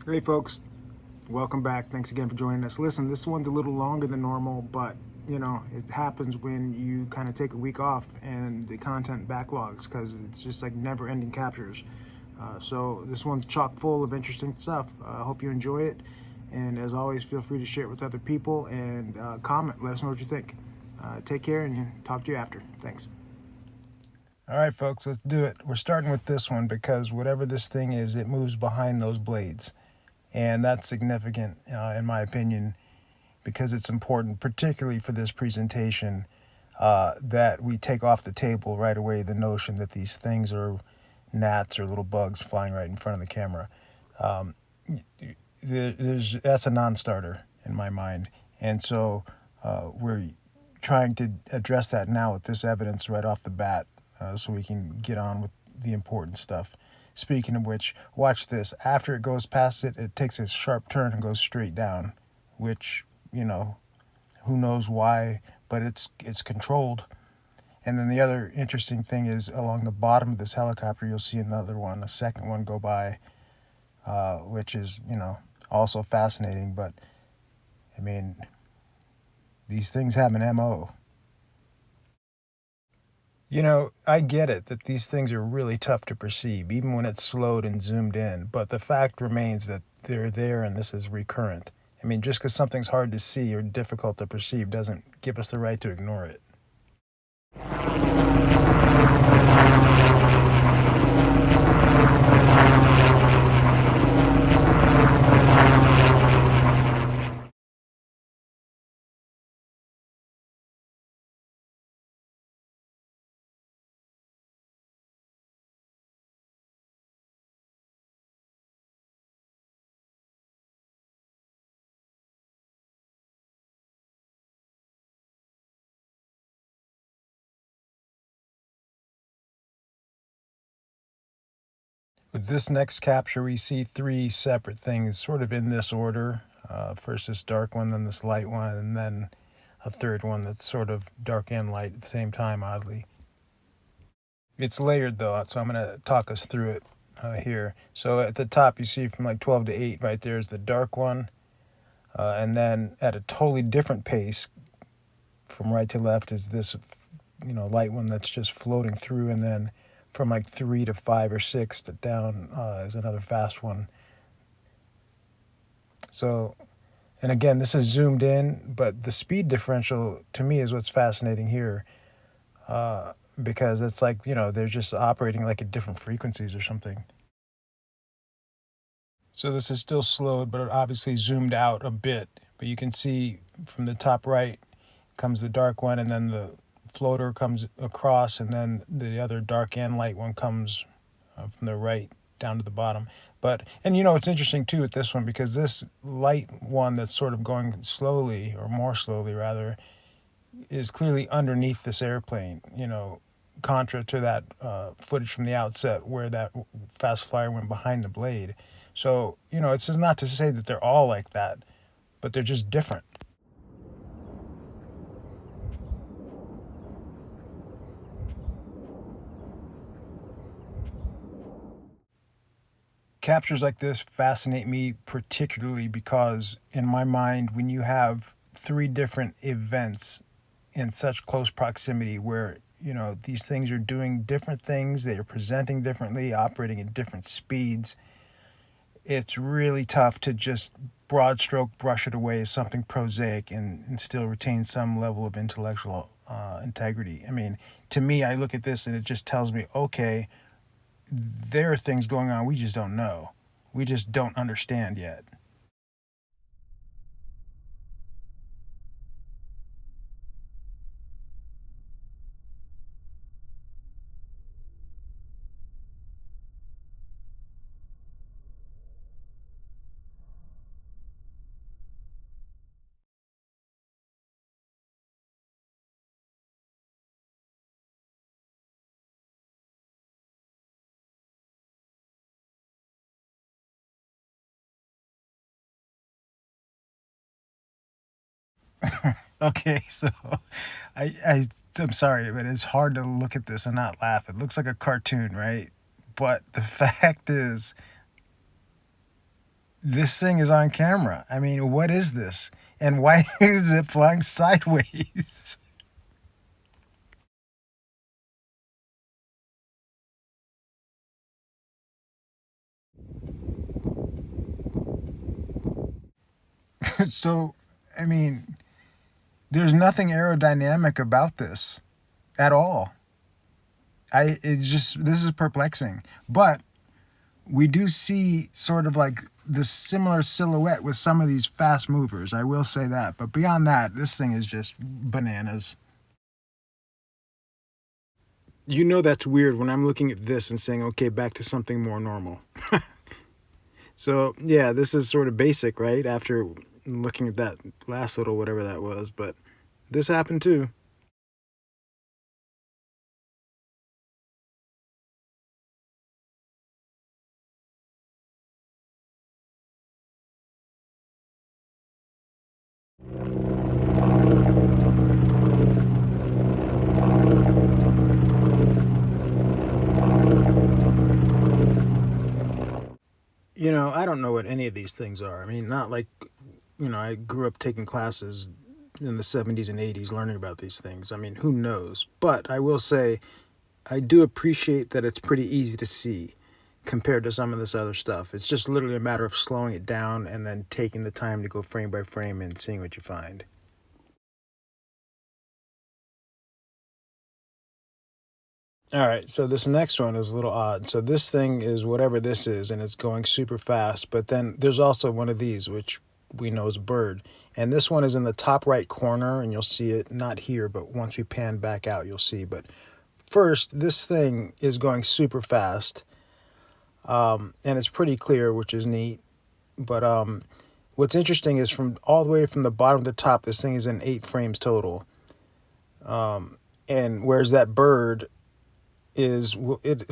Hey folks, welcome back. Thanks again for joining us. Listen, this one's a little longer than normal, but it happens when you kind of take a week off and the content backlogs because it's just like never ending captures. So this one's chock full of interesting stuff. I hope you enjoy it. And as always, feel free to share it with other people and comment. Let us know what you think. Take care and talk to you after. Thanks. All right, folks, let's do it. We're starting with this one because whatever this thing is, it moves behind those blades. And that's significant, in my opinion, because it's important, particularly for this presentation, that we take off the table right away the notion that these things are gnats or little bugs flying right in front of the camera. That's a non-starter in my mind. And so we're trying to address that now with this evidence right off the bat so we can get on with the important stuff. Speaking of which, watch this. After it goes past it, it takes a sharp turn and goes straight down, which, who knows why, but it's controlled. And then the other interesting thing is along the bottom of this helicopter, you'll see another one, a second one go by, which is, also fascinating. But, I mean, these things have an MO. I get it that these things are really tough to perceive, even when it's slowed and zoomed in, but the fact remains that they're there and this is recurrent. I mean, just because something's hard to see or difficult to perceive doesn't give us the right to ignore it. With this next capture, we see three separate things sort of in this order. First this dark one, then this light one, and then a third one that's sort of dark and light at the same time, oddly. It's layered though, so I'm going to talk us through it here. So at the top, you see from like 12 to 8 right there is the dark one. And then at a totally different pace, from right to left, is this, light one that's just floating through. And then from like 3 to 5 or 6 to down is another fast one. So, and again, this is zoomed in, but the speed differential to me is what's fascinating here. Because it's like, they're just operating like at different frequencies or something. So this is still slowed, but it obviously zoomed out a bit. But you can see from the top right comes the dark one, and then the floater comes across, and then the other dark and light one comes from the right down to the bottom. But, and it's interesting too with this one, because this light one that's sort of going slowly, or more slowly rather, is clearly underneath this airplane, contra to that footage from the outset where that fast flyer went behind the blade. So, it's just not to say that they're all like that, but they're just different. Captures like this fascinate me particularly because, in my mind, when you have three different events in such close proximity where, these things are doing different things, they are presenting differently, operating at different speeds, it's really tough to just broad stroke brush it away as something prosaic and still retain some level of intellectual integrity. I mean, to me, I look at this and it just tells me, okay, there are things going on we just don't know. We just don't understand yet. Okay, so I'm sorry, but it's hard to look at this and not laugh. It looks like a cartoon, right? But the fact is, this thing is on camera. I mean, what is this? And why is it flying sideways? So, I mean, there's nothing aerodynamic about this at all. It's just, this is perplexing. But we do see sort of like this similar silhouette with some of these fast movers. I will say that. But beyond that, this thing is just bananas. You know that's weird when I'm looking at this and saying, okay, back to something more normal. So, yeah, this is sort of basic, right? After looking at that last little whatever that was. But this happened too. I don't know what any of these things are. I mean, not like, I grew up taking classes in the 70s and 80s learning about these things. I mean, who knows? But I will say, I do appreciate that it's pretty easy to see compared to some of this other stuff. It's just literally a matter of slowing it down and then taking the time to go frame by frame and seeing what you find. All right, so this next one is a little odd. So this thing is whatever this is, and it's going super fast. But then there's also one of these, which we know is a bird. And this one is in the top right corner, and you'll see it not here, but once we pan back out, you'll see. But first, this thing is going super fast, and it's pretty clear, which is neat. But what's interesting is from all the way from the bottom to the top, this thing is in 8 frames total. And whereas that bird is it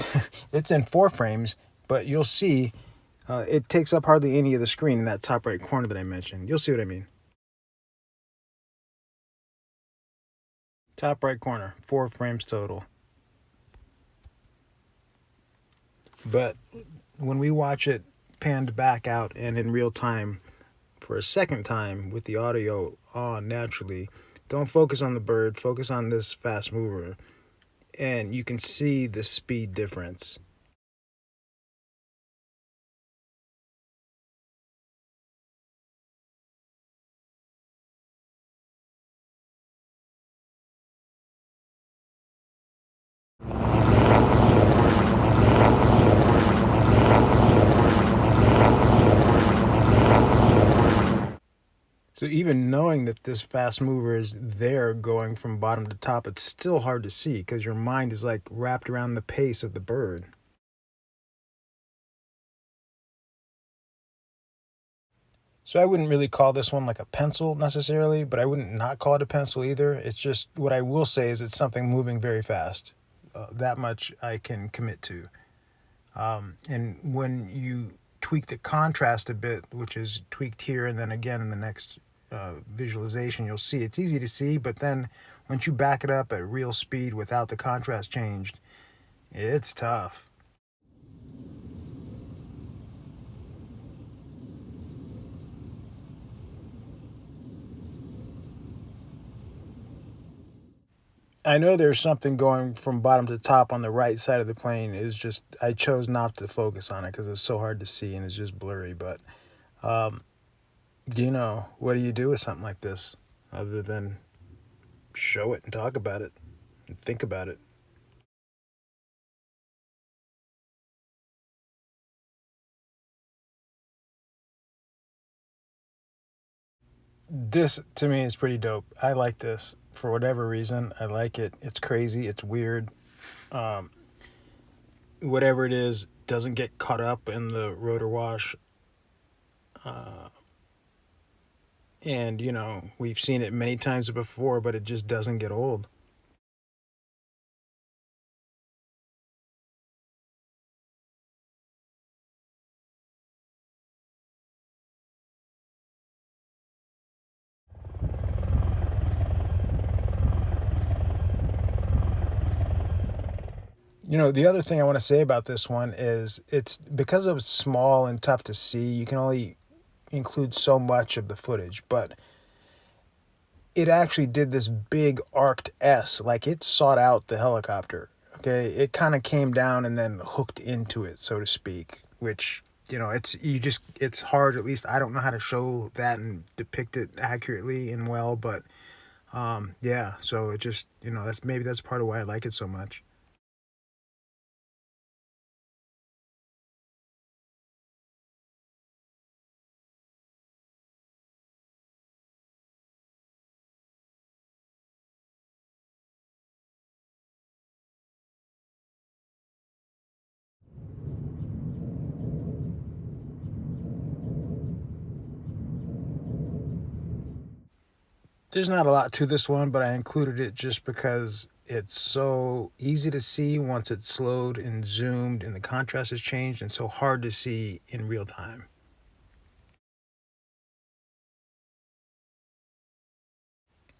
it's in 4 frames, but you'll see it takes up hardly any of the screen in that top right corner that I mentioned. You'll see what I mean. Top right corner, 4 frames total. But when we watch it panned back out and in real time for a second time with the audio on naturally, don't focus on the bird, focus on this fast mover, and you can see the speed difference. So even knowing that this fast mover is there going from bottom to top, it's still hard to see because your mind is like wrapped around the pace of the bird. So I wouldn't really call this one like a pencil necessarily, but I wouldn't not call it a pencil either. It's just what I will say is it's something moving very fast. That much I can commit to. And when you tweak the contrast a bit, which is tweaked here and then again in the next visualization, you'll see it's easy to see, but then once you back it up at real speed without the contrast changed, it's tough. I know there's something going from bottom to top on the right side of the plane. Is just I chose not to focus on it because it's so hard to see and it's just blurry. But what do you do with something like this other than show it and talk about it and think about it? This to me is pretty dope. I like this for whatever reason. I like it. It's crazy. It's weird. Um, Whatever it is doesn't get caught up in the rotor wash. And we've seen it many times before, but it just doesn't get old. The other thing I want to say about this one is it's because it's small and tough to see, you can only include so much of the footage, but it actually did this big arced S, like it sought out the helicopter. Okay, it kind of came down and then hooked into it, so to speak. Which, it's hard. At least I don't know how to show that and depict it accurately and well. But yeah. So it just, that's part of why I like it so much. There's not a lot to this one, but I included it just because it's so easy to see once it's slowed and zoomed and the contrast has changed, and so hard to see in real time.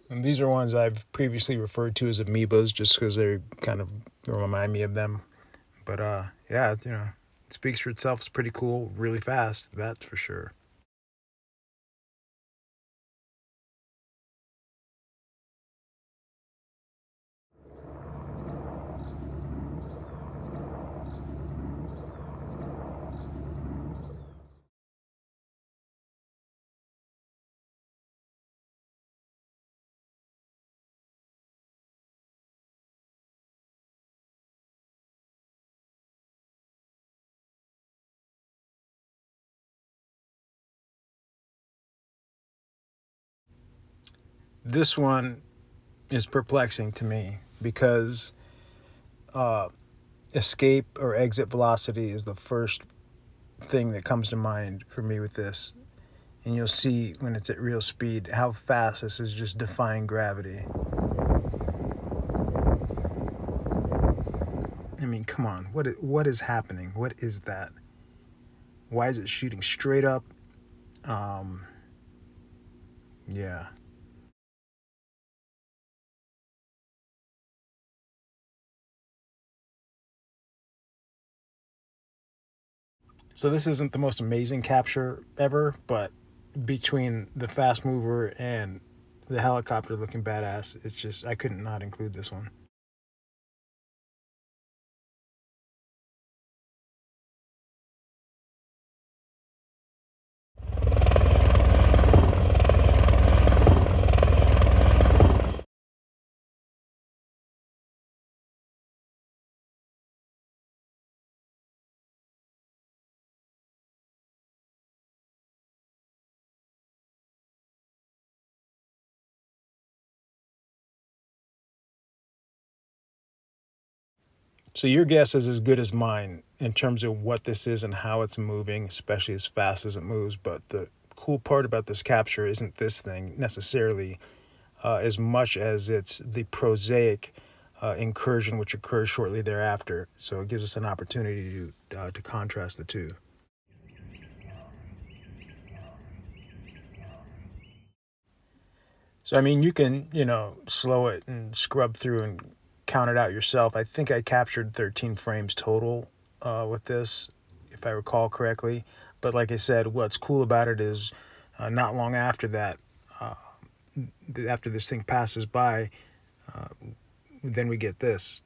And these are ones I've previously referred to as amoebas just because they kind of remind me of them. But yeah, it speaks for itself. It's pretty cool, really fast, that's for sure. This one is perplexing to me because uh, escape or exit velocity is the first thing that comes to mind for me with this. And you'll see when it's at real speed how fast this is just defying gravity. I mean, come on, what is happening? What is that? Why is it shooting straight up? Um, yeah. So this isn't the most amazing capture ever, but between the fast mover and the helicopter looking badass, it's just I couldn't not include this one. So your guess is as good as mine in terms of what this is and how it's moving, especially as fast as it moves. But the cool part about this capture isn't this thing necessarily as much as it's the prosaic incursion which occurs shortly thereafter. So it gives us an opportunity to contrast the two. So I mean, you can slow it and scrub through and count it out yourself. I think I captured 13 frames total with this, if I recall correctly. But like I said, what's cool about it is not long after that, uh, after this thing passes by, then we get this,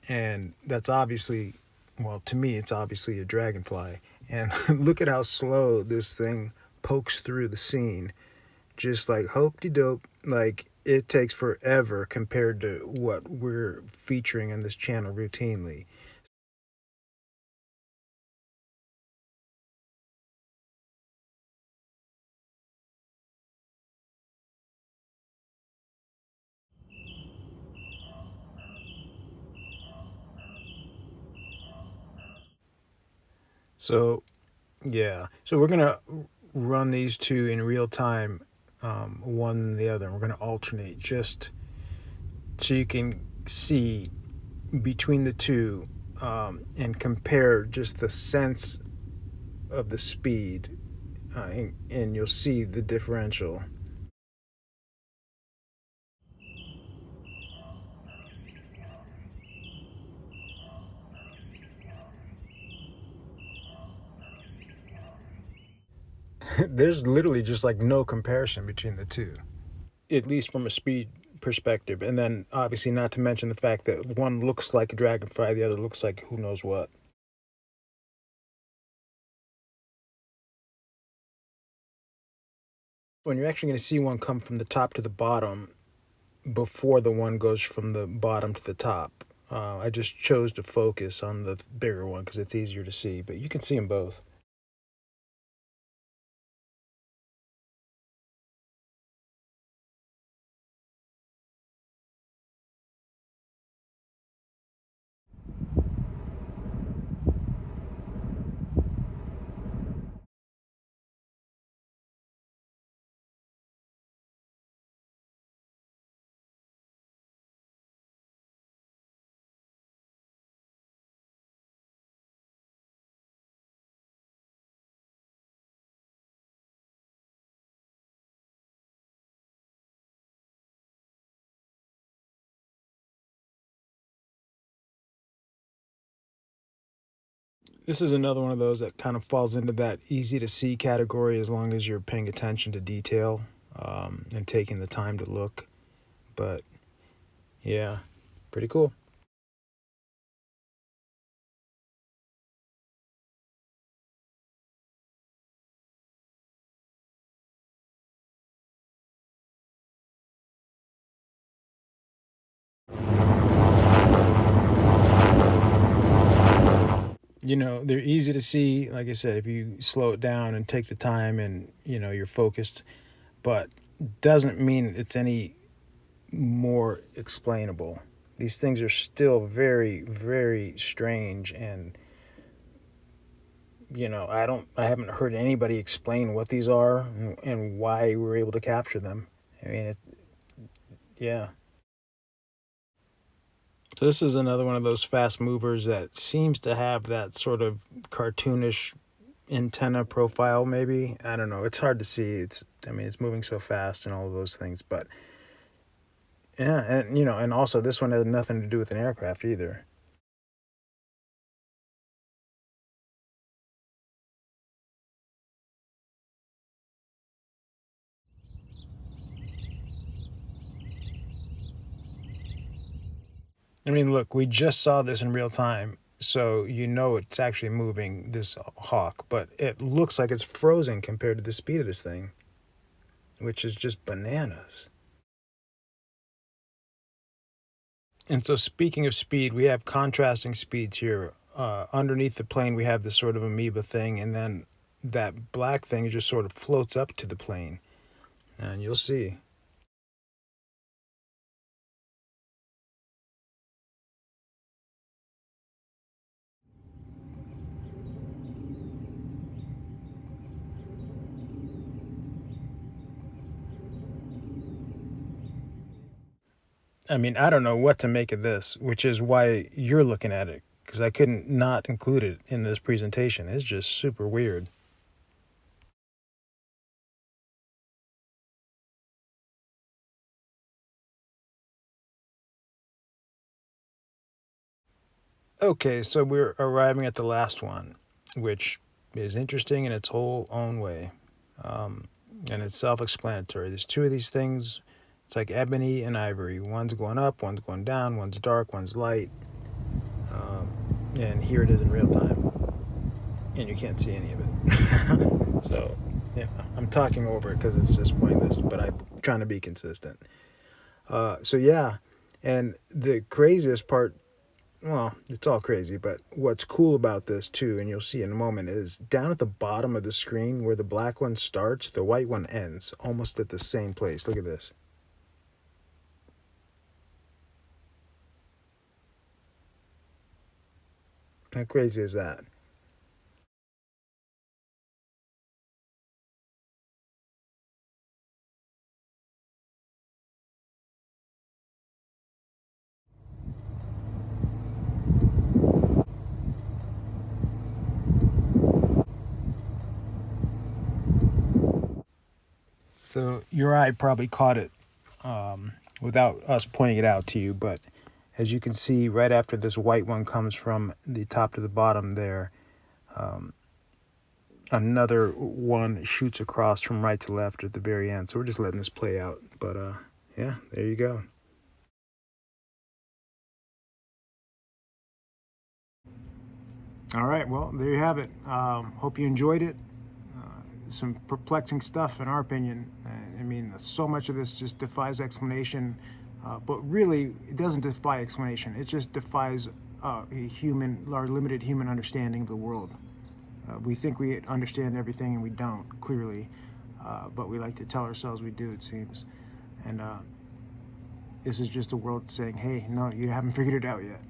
and that's obviously, well, to me, it's obviously a dragonfly. And look at how slow this thing pokes through the scene, just like hope de dope. Like it takes forever compared to what we're featuring on this channel routinely. So yeah, so we're gonna run these two in real time, one and the other. And we're gonna alternate just so you can see between the two and compare just the sense of the speed, and you'll see the differential. There's literally just like no comparison between the two, at least from a speed perspective. And then obviously not to mention the fact that one looks like a dragonfly, the other looks like who knows what. When you're actually going to see one come from the top to the bottom before the one goes from the bottom to the top. I just chose to focus on the bigger one because it's easier to see, but you can see them both. This is another one of those that kind of falls into that easy to see category as long as you're paying attention to detail and taking the time to look. But yeah, pretty cool. They're easy to see. Like I said, if you slow it down and take the time and, you're focused, but doesn't mean it's any more explainable. These things are still very, very strange, and I haven't heard anybody explain what these are and why we're able to capture them. I mean, yeah. So this is another one of those fast movers that seems to have that sort of cartoonish antenna profile. Maybe, I don't know. It's hard to see. It's moving so fast and all of those things, but yeah, and also this one has nothing to do with an aircraft either. I mean, look, we just saw this in real time, so it's actually moving, this hawk, but it looks like it's frozen compared to the speed of this thing, which is just bananas. And so, speaking of speed, we have contrasting speeds here. Underneath the plane, we have this sort of amoeba thing, and then that black thing just sort of floats up to the plane, and you'll see. I mean, I don't know what to make of this, which is why you're looking at it, because I couldn't not include it in this presentation. It's just super weird. Okay, so we're arriving at the last one, which is interesting in its whole own way. Um, and it's self explanatory. There's two of these things. It's like ebony and ivory. One's going up, one's going down, one's dark, one's light. Um, and here it is in real time. And you can't see any of it. So, I'm talking over it because it's just pointless, but I'm trying to be consistent. So, yeah. And the craziest part, well, it's all crazy, but what's cool about this too, and you'll see in a moment, is down at the bottom of the screen where the black one starts, the white one ends, almost at the same place. Look at this. How crazy is that? So your eye probably caught it without us pointing it out to you, but as you can see, right after this white one comes from the top to the bottom there, another one shoots across from right to left at the very end. So we're just letting this play out. But yeah, there you go. All right, well, there you have it. Hope you enjoyed it. Some perplexing stuff, in our opinion. I mean, so much of this just defies explanation, but really, it doesn't defy explanation. It just defies our limited human understanding of the world. We think we understand everything, and we don't, clearly, but we like to tell ourselves we do, it seems. And this is just the world saying, hey, no, you haven't figured it out yet.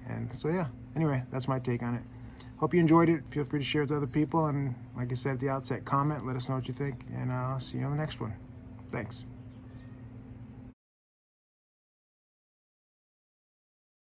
And so, yeah, anyway, that's my take on it. Hope you enjoyed it. Feel free to share with other people. And like I said at the outset, comment, let us know what you think. And I'll see you on the next one. Thanks.